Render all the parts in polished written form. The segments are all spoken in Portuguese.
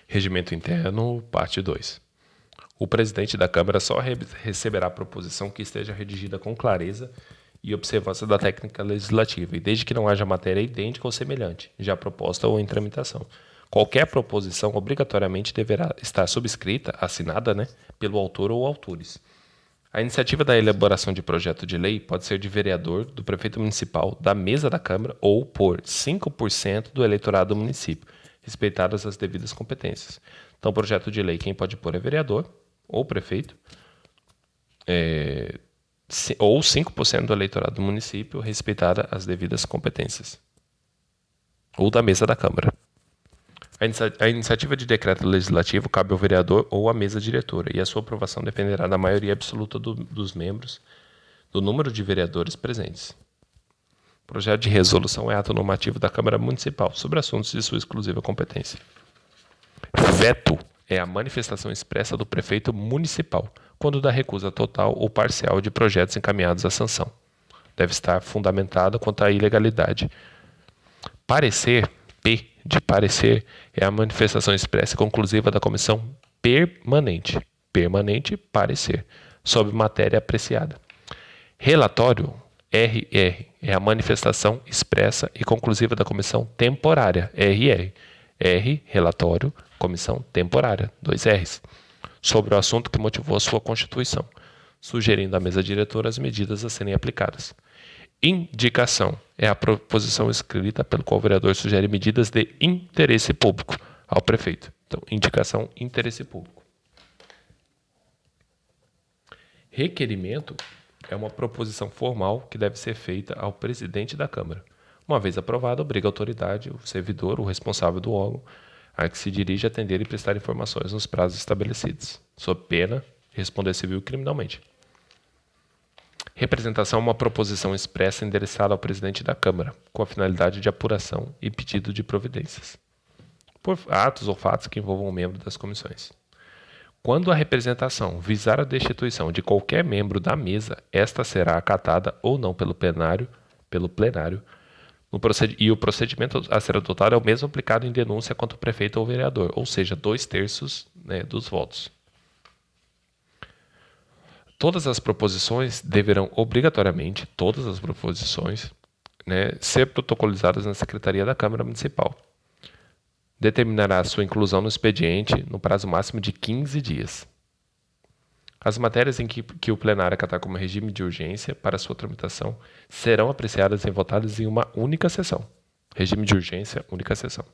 Regimento Interno, parte 2. O presidente da Câmara só receberá a proposição que esteja redigida com clareza e observância da técnica legislativa, e desde que não haja matéria idêntica ou semelhante, já proposta ou em tramitação. Qualquer proposição obrigatoriamente deverá estar subscrita, assinada, pelo autor ou autores. A iniciativa da elaboração de projeto de lei pode ser de vereador, do prefeito municipal, da mesa da Câmara ou por 5% do eleitorado do município, respeitadas as devidas competências. Então, projeto de lei, quem pode pôr é vereador ou prefeito, ou 5% do eleitorado do município, respeitada as devidas competências. Ou da mesa da Câmara. A iniciativa de decreto legislativo cabe ao vereador ou à mesa diretora, e a sua aprovação dependerá da maioria absoluta dos membros, do número de vereadores presentes. Projeto de resolução é ato normativo da Câmara Municipal sobre assuntos de sua exclusiva competência. Veto é a manifestação expressa do prefeito municipal, quando da recusa total ou parcial de projetos encaminhados à sanção. Deve estar fundamentada quanto à ilegalidade. Parecer, P de parecer, é a manifestação expressa e conclusiva da comissão permanente. Permanente, parecer, sobre matéria apreciada. Relatório, RR, é a manifestação expressa e conclusiva da comissão temporária, RR. R, relatório, comissão temporária, 2 R's, sobre o assunto que motivou a sua constituição, sugerindo à mesa diretora as medidas a serem aplicadas. Indicação é a proposição escrita pelo qual o vereador sugere medidas de interesse público ao prefeito. Então, indicação, interesse público. Requerimento é uma proposição formal que deve ser feita ao presidente da Câmara. Uma vez aprovada, obriga a autoridade, o servidor, o responsável do órgão, a que se dirige a atender e prestar informações nos prazos estabelecidos, sob pena de responder civil e criminalmente. Representação é uma proposição expressa endereçada ao presidente da Câmara, com a finalidade de apuração e pedido de providências, por atos ou fatos que envolvam um membro das comissões. Quando a representação visar a destituição de qualquer membro da mesa, esta será acatada ou não pelo plenário, e o procedimento a ser adotado é o mesmo aplicado em denúncia contra o prefeito ou vereador, ou seja, 2/3 dos votos. Todas as proposições deverão obrigatoriamente, ser protocolizadas na Secretaria da Câmara Municipal. Determinará sua inclusão no expediente no prazo máximo de 15 dias. As matérias em que o plenário acatar como regime de urgência para sua tramitação serão apreciadas e votadas em uma única sessão. Regime de urgência, única sessão.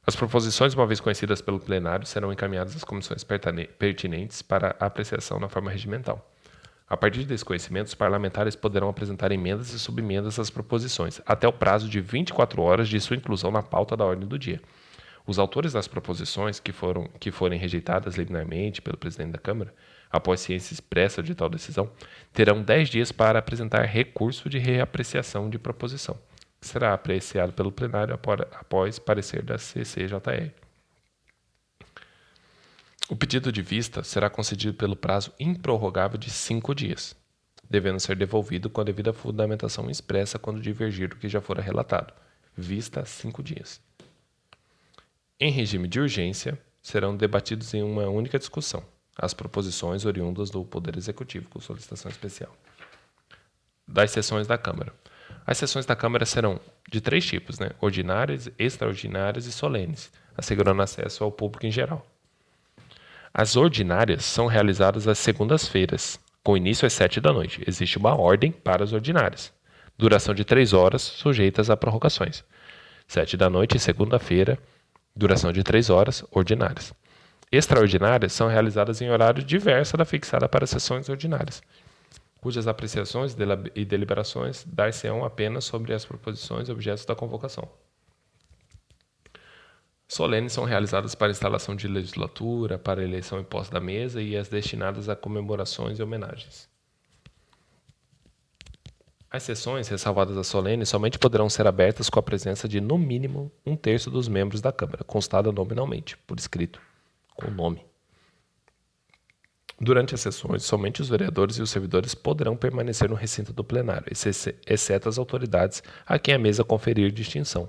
As proposições, uma vez conhecidas pelo plenário, serão encaminhadas às comissões pertinentes para apreciação na forma regimental. A partir desse conhecimento, os parlamentares poderão apresentar emendas e subemendas às proposições, até o prazo de 24 horas de sua inclusão na pauta da ordem do dia. Os autores das proposições que forem rejeitadas liminarmente pelo presidente da Câmara, após ciência expressa de tal decisão, terão 10 dias para apresentar recurso de reapreciação de proposição, que será apreciado pelo plenário após parecer da CCJR. O pedido de vista será concedido pelo prazo improrrogável de 5 dias, devendo ser devolvido com a devida fundamentação expressa quando divergir do que já fora relatado. Vista 5 dias. Em regime de urgência, serão debatidos em uma única discussão as proposições oriundas do Poder Executivo, com solicitação especial. Das sessões da Câmara. As sessões da Câmara serão de 3 tipos, ordinárias, extraordinárias e solenes, assegurando acesso ao público em geral. As ordinárias são realizadas às segundas-feiras, com início às 7 da noite. Existe uma ordem para as ordinárias. Duração de 3 horas, sujeitas a prorrogações. 7 da noite, segunda-feira, duração de 3 horas, ordinárias. Extraordinárias são realizadas em horário diverso da fixada para as sessões ordinárias, cujas apreciações e deliberações dar-se-ão apenas sobre as proposições objetos da convocação. Solenes são realizadas para instalação de legislatura, para eleição e posse da mesa e as destinadas a comemorações e homenagens. As sessões, ressalvadas as solenes, somente poderão ser abertas com a presença de, no mínimo, 1/3 dos membros da Câmara, constada nominalmente, por escrito, com nome. Durante as sessões, somente os vereadores e os servidores poderão permanecer no recinto do plenário, exceto as autoridades a quem a mesa conferir distinção,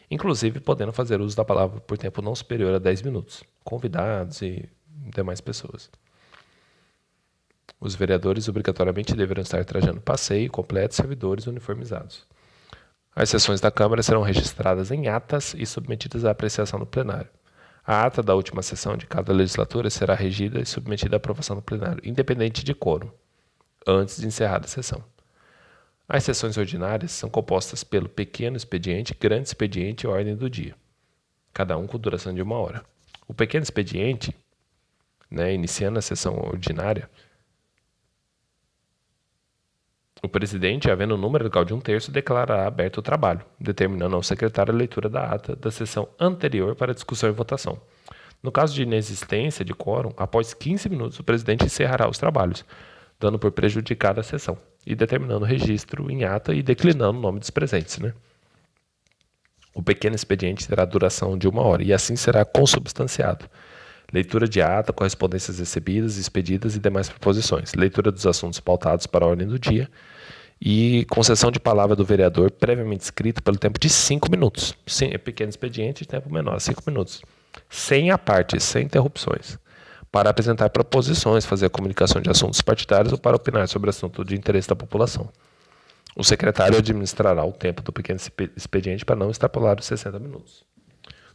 inclusive podendo fazer uso da palavra por tempo não superior a 10 minutos, convidados e demais pessoas. Os vereadores obrigatoriamente deverão estar trajando passeio completo e servidores uniformizados. As sessões da Câmara serão registradas em atas e submetidas à apreciação no plenário. A ata da última sessão de cada legislatura será regida e submetida à aprovação no plenário, independente de quórum, antes de encerrada a sessão. As sessões ordinárias são compostas pelo pequeno expediente, grande expediente e ordem do dia, cada um com duração de 1 hora. O pequeno expediente, iniciando a sessão ordinária, o presidente, havendo o número legal de 1/3, declarará aberto o trabalho, determinando ao secretário a leitura da ata da sessão anterior para discussão e votação. No caso de inexistência de quórum, após 15 minutos, o presidente encerrará os trabalhos, dando por prejudicada a sessão e determinando o registro em ata e declinando o nome dos presentes. O pequeno expediente terá duração de 1 hora e assim será consubstanciado. Leitura de ata, correspondências recebidas, expedidas e demais proposições. Leitura dos assuntos pautados para a ordem do dia e concessão de palavra do vereador previamente escrito pelo tempo de 5 minutos. Sim, é pequeno expediente, tempo menor, 5 minutos. Sem apartes, sem interrupções. Para apresentar proposições, fazer a comunicação de assuntos partidários ou para opinar sobre assunto de interesse da população. O secretário administrará o tempo do pequeno expediente para não extrapolar os 60 minutos.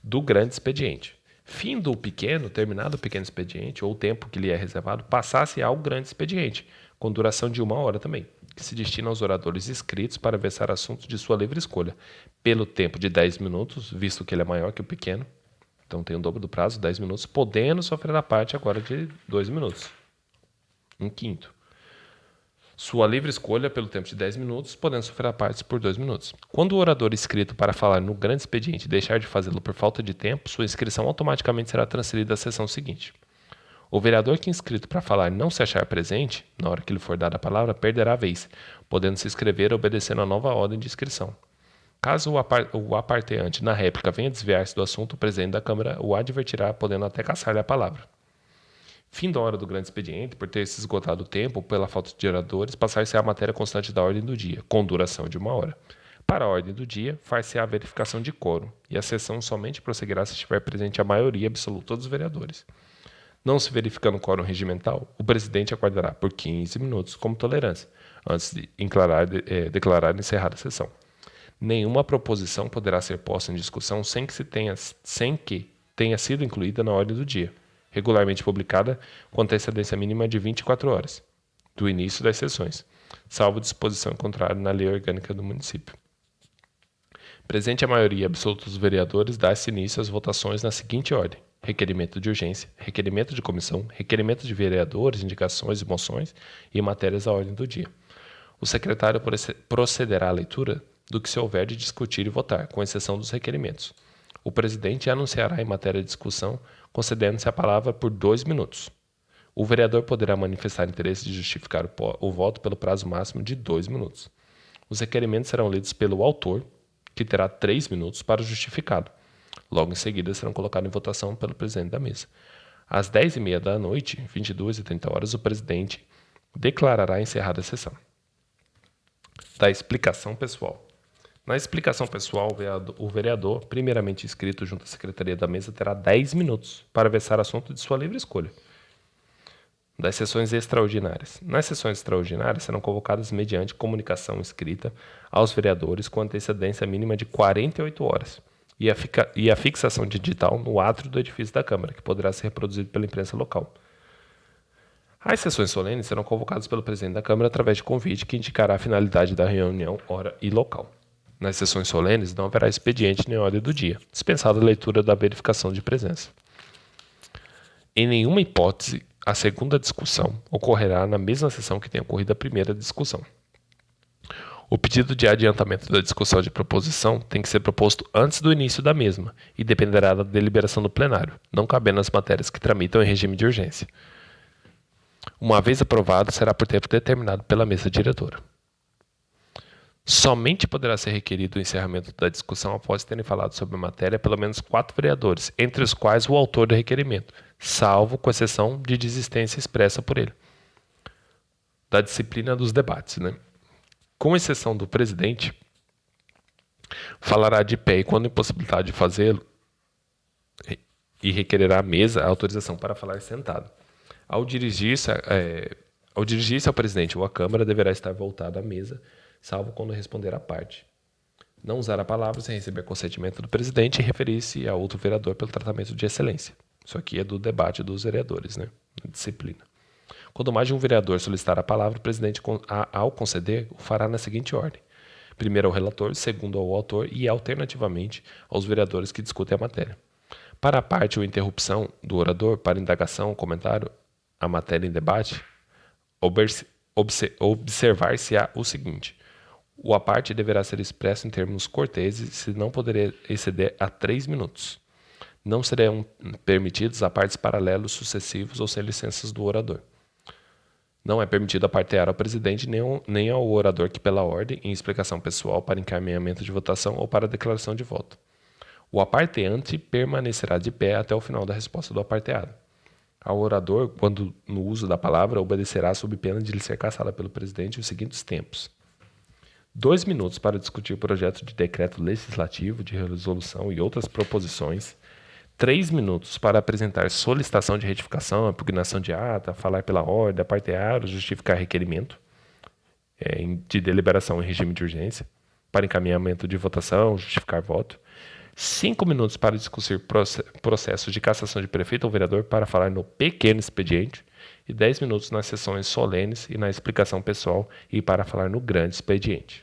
Do grande expediente. Fim do pequeno, terminado o pequeno expediente, ou o tempo que lhe é reservado, passasse ao grande expediente, com duração de 1 hora também, que se destina aos oradores inscritos para versar assuntos de sua livre escolha, pelo tempo de 10 minutos, visto que ele é maior que o pequeno, então tem o dobro do prazo, 10 minutos, podendo sofrer a parte agora de 2 minutos. 1/5. Sua livre escolha pelo tempo de 10 minutos, podendo sofrer a parte por 2 minutos. Quando o orador inscrito para falar no grande expediente deixar de fazê-lo por falta de tempo, sua inscrição automaticamente será transferida à sessão seguinte. O vereador que inscrito para falar não se achar presente, na hora que lhe for dada a palavra, perderá a vez, podendo se inscrever obedecendo a nova ordem de inscrição. Caso o aparteante na réplica venha desviar-se do assunto, o presidente da Câmara o advertirá, podendo até caçar-lhe a palavra. Fim da hora do grande expediente, por ter se esgotado o tempo ou pela falta de oradores, passar-se à matéria constante da ordem do dia, com duração de 1 hora. Para a ordem do dia, far-se a verificação de quórum, e a sessão somente prosseguirá se estiver presente a maioria absoluta dos vereadores. Não se verificando o quórum regimental, o presidente aguardará por 15 minutos como tolerância, antes de declarar encerrada a sessão. Nenhuma proposição poderá ser posta em discussão sem que tenha sido incluída na ordem do dia, regularmente publicada com antecedência mínima de 24 horas, do início das sessões, salvo disposição contrária na lei orgânica do município. Presente a maioria absoluta dos vereadores, dá-se início às votações na seguinte ordem: requerimento de urgência, requerimento de comissão, requerimento de vereadores, indicações e moções e matérias à ordem do dia. O secretário procederá à leitura do que se houver de discutir e votar, com exceção dos requerimentos. O presidente anunciará em matéria de discussão, concedendo-se a palavra por 2 minutos. O vereador poderá manifestar interesse de justificar o voto pelo prazo máximo de 2 minutos. Os requerimentos serão lidos pelo autor, que terá 3 minutos para o justificado. Logo em seguida serão colocados em votação pelo presidente da mesa. Às 10h30 da noite, 22h30, o presidente declarará encerrada a sessão. Da explicação pessoal. Na explicação pessoal, o vereador, primeiramente inscrito junto à secretaria da mesa, terá 10 minutos para versar assunto de sua livre escolha. Das sessões extraordinárias. Nas sessões extraordinárias serão convocadas mediante comunicação escrita aos vereadores com antecedência mínima de 48 horas e a fixação digital no átrio do edifício da Câmara, que poderá ser reproduzido pela imprensa local. As sessões solenes serão convocadas pelo presidente da Câmara através de convite que indicará a finalidade da reunião, hora e local. Nas sessões solenes não haverá expediente nem ordem do dia, dispensada a leitura da verificação de presença. Em nenhuma hipótese, a segunda discussão ocorrerá na mesma sessão que tenha ocorrido a primeira discussão. O pedido de adiantamento da discussão de proposição tem que ser proposto antes do início da mesma e dependerá da deliberação do plenário, não cabendo as matérias que tramitam em regime de urgência. Uma vez aprovado, será por tempo determinado pela mesa diretora. Somente poderá ser requerido o encerramento da discussão após terem falado sobre a matéria pelo menos 4 vereadores, entre os quais o autor do requerimento, salvo com exceção de desistência expressa por ele. Da disciplina dos debates, Com exceção do presidente, Falará de pé e, quando impossibilitado de fazê-lo, e requererá à mesa a autorização para falar sentado. Ao dirigir-se ao presidente ou à Câmara, deverá estar voltado à mesa, salvo quando responder à parte. Não usar a palavra sem receber consentimento do presidente e referir-se a outro vereador pelo tratamento de excelência. Isso aqui é do debate dos vereadores, né? Disciplina. Quando mais de um vereador solicitar a palavra, o presidente, ao conceder, o fará na seguinte ordem: primeiro ao relator, segundo ao autor e, alternativamente, aos vereadores que discutem a matéria. Para a parte ou interrupção do orador, para indagação ou comentário, a matéria em debate, observar-se-á o seguinte: o à parte deverá ser expresso em termos corteses, se não poderia exceder a 3 minutos. Não serão permitidos a partes paralelos sucessivos ou sem licenças do orador. Não é permitido apartear ao presidente nem ao orador que, pela ordem, em explicação pessoal, para encaminhamento de votação ou para declaração de voto. O aparteante permanecerá de pé até o final da resposta do aparteado. Ao orador, quando no uso da palavra, obedecerá sob pena de lhe ser cassada pelo presidente os seguintes tempos: 2 minutos para discutir o projeto de decreto legislativo, de resolução e outras proposições. 3 minutos para apresentar solicitação de retificação, impugnação de ata, falar pela ordem, apartear ou justificar requerimento de deliberação em regime de urgência, para encaminhamento de votação, justificar voto. 5 minutos para discutir processos de cassação de prefeito ou vereador para falar no pequeno expediente. E 10 minutos nas sessões solenes e na explicação pessoal e para falar no grande expediente.